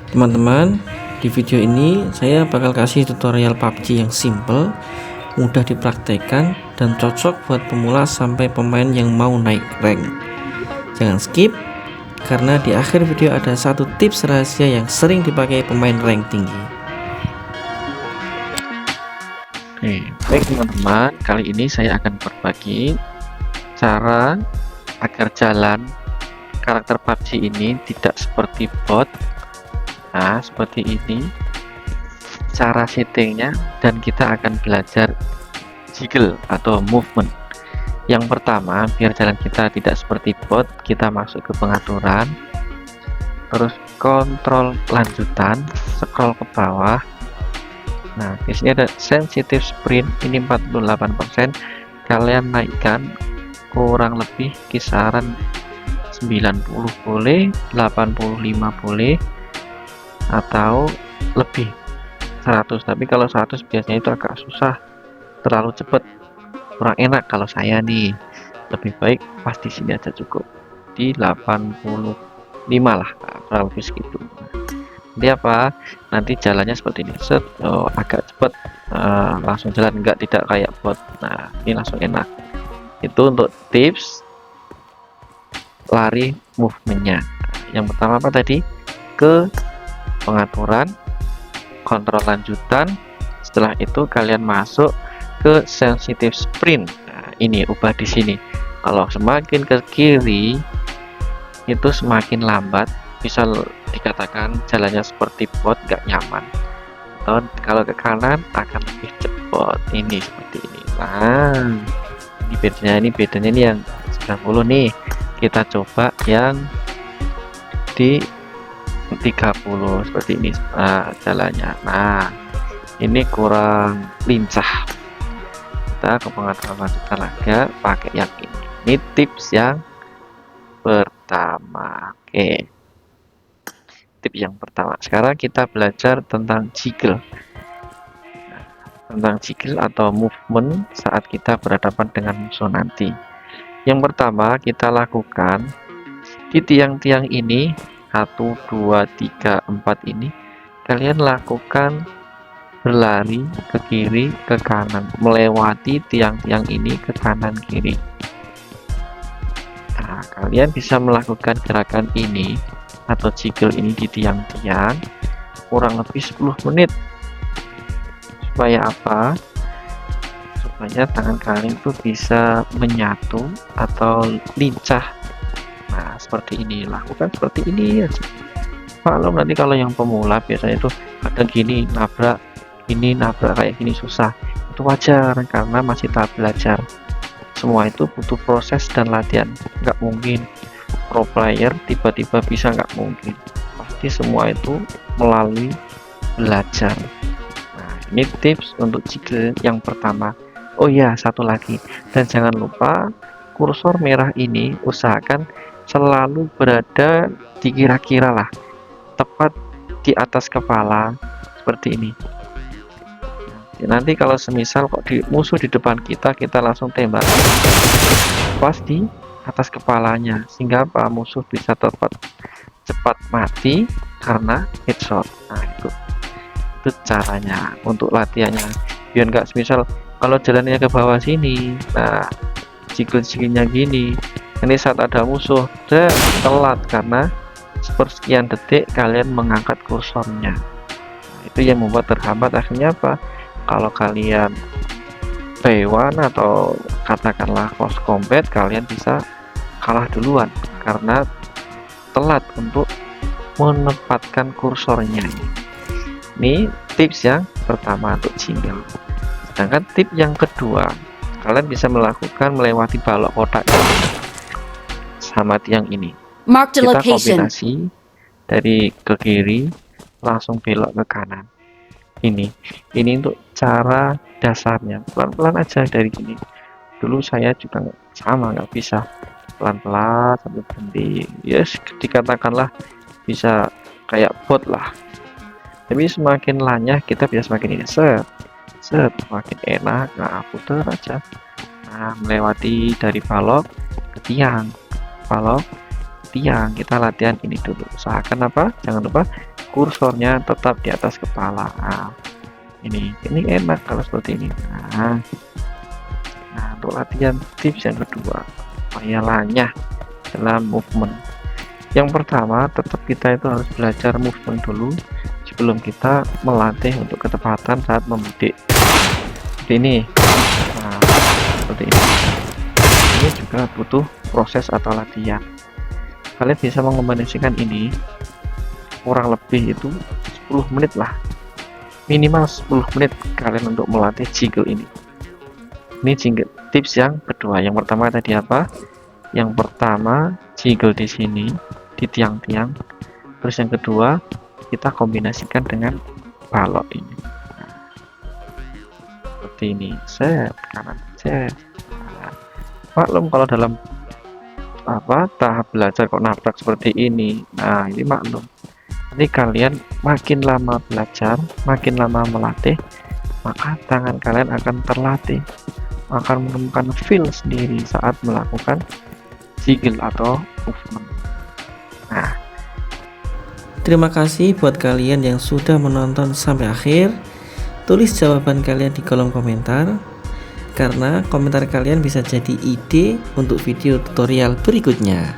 Teman-teman, di video ini saya bakal kasih tutorial PUBG yang simple, mudah dipraktekkan, dan cocok buat pemula sampai pemain yang mau naik rank. Jangan skip, karena di akhir video ada satu tips rahasia yang sering dipakai pemain rank tinggi. Oke, baik teman-teman, kali ini saya akan berbagi cara agar jalan karakter PUBG ini tidak seperti bot. Nah, seperti ini cara settingnya, dan kita akan belajar jiggle atau movement. Yang pertama, biar jalan kita tidak seperti bot, kita masuk ke pengaturan, terus kontrol lanjutan, scroll ke bawah. Nah, di sini ada sensitive sprint, ini 48%. Kalian naikkan kurang lebih kisaran 90 boleh, 85 boleh, atau lebih 100. Tapi kalau 100 biasanya itu agak susah, terlalu cepat, kurang enak. Kalau saya nih lebih baik pas di sini aja, cukup di 85 lah, kurang lebih segitu. Jadi apa, nanti jalannya seperti ini, set, agak cepat, langsung jalan, tidak kayak bot. Nah, ini langsung enak. Itu untuk tips lari movementnya. Yang pertama apa tadi, ke pengaturan, kontrol lanjutan. Setelah itu kalian masuk ke sensitive sprint. Nah, ini ubah di sini. Kalau semakin ke kiri itu semakin lambat, bisa dikatakan jalannya seperti bot, gak nyaman. Atau kalau ke kanan akan lebih cepat, ini seperti ini. Nah, ini bedanya ini yang 90 nih. Kita coba yang di 30 seperti ini jalannya. Nah, ini kurang lincah. Kita ke pengaturan lanjutan lagi, pakai yang ini. Ini tips yang pertama. Oke, tips yang pertama. Sekarang kita belajar tentang jiggle. Tentang jiggle atau movement saat kita berhadapan dengan musuh nanti. Yang pertama kita lakukan di tiang-tiang ini, 1, 2, 3, 4 ini, kalian lakukan berlari ke kiri, ke kanan, melewati tiang-tiang ini ke kanan kiri. Nah, kalian bisa melakukan gerakan ini atau jiggle ini di tiang-tiang kurang lebih 10 menit. Supaya apa? Supaya tangan kalian itu bisa menyatu atau lincah. Nah, seperti ini, lakukan seperti ini aja. Nanti kalau yang pemula biasanya itu kadang gini, nabrak kayak gini, susah. Itu wajar karena masih tahap belajar. Semua itu butuh proses dan latihan. Nggak mungkin pro player tiba-tiba bisa, nggak mungkin. Pasti semua itu melalui belajar. Nah, ini tips untuk jiggle yang pertama. Oh ya, satu lagi, dan jangan lupa kursor merah ini usahakan selalu berada di kira-kira lah, tepat di atas kepala seperti ini. Nanti kalau semisal kok musuh di depan kita langsung tembak pas di atas kepalanya, sehingga apa, musuh bisa cepat mati karena headshot. Nah, itu caranya untuk latihannya, biar nggak semisal kalau jalannya ke bawah sini, nah jiggle-jiggle-nya gini, ini saat ada musuh telat karena sepersekian detik kalian mengangkat kursornya. Nah, itu yang membuat terhambat. Akhirnya apa, kalau kalian P1 atau katakanlah close combat, kalian bisa kalah duluan karena telat untuk menempatkan kursornya. Ini tips yang pertama untuk jiggle. Sedangkan tip yang kedua, kalian bisa melakukan melewati balok kotak sama tiang ini. Kita kombinasi dari ke kiri langsung belok ke kanan. Ini untuk cara dasarnya, pelan-pelan aja dari gini. Dulu saya juga nggak bisa, pelan-pelan sampai berhenti. Yes, dikatakanlah bisa kayak bot lah. Tapi semakin lanyah kita bisa semakin ini, makin enak. Nah, putar aja. Nah, melewati dari balok ke tiang, kita latihan ini dulu. Usahakan apa, jangan lupa kursornya tetap di atas kepala. Nah, ini enak kalau seperti ini. Nah, untuk latihan tips yang kedua, supaya lanyah dalam movement. Yang pertama, tetap kita itu harus belajar movement dulu sebelum kita melatih untuk ketepatan saat membidik. Seperti ini. Nah, seperti ini. Ini juga butuh proses atau latihan. Kalian bisa mengombinasikan ini kurang lebih itu 10 menit lah, minimal 10 menit kalian untuk melatih jiggle ini. Ini jiggle tips yang kedua. Yang pertama tadi apa? Yang pertama jiggle di sini di tiang-tiang, terus yang kedua kita kombinasikan dengan balok ini. Nah, seperti ini, set kanan, set. Nah, maklum kalau dalam tahap belajar kok nabrak seperti ini. Nah, ini maklum. Nanti kalian makin lama belajar, makin lama melatih, maka tangan kalian akan terlatih, akan menemukan feel sendiri saat melakukan jiggle atau movement. Nah, Terima kasih buat kalian yang sudah menonton sampai akhir. Tulis jawaban kalian di kolom komentar, karena komentar kalian bisa jadi ide untuk video tutorial berikutnya.